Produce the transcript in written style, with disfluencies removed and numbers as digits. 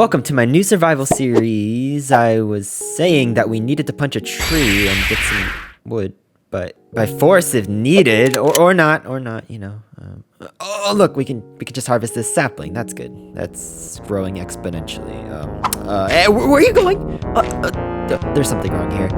Welcome to my new survival series. I was saying that we needed to punch a tree and get some wood, but by force if needed, or not, you know. Oh look, we can just harvest this sapling. That's good. That's growing exponentially. Hey, where are you going? There's something wrong here.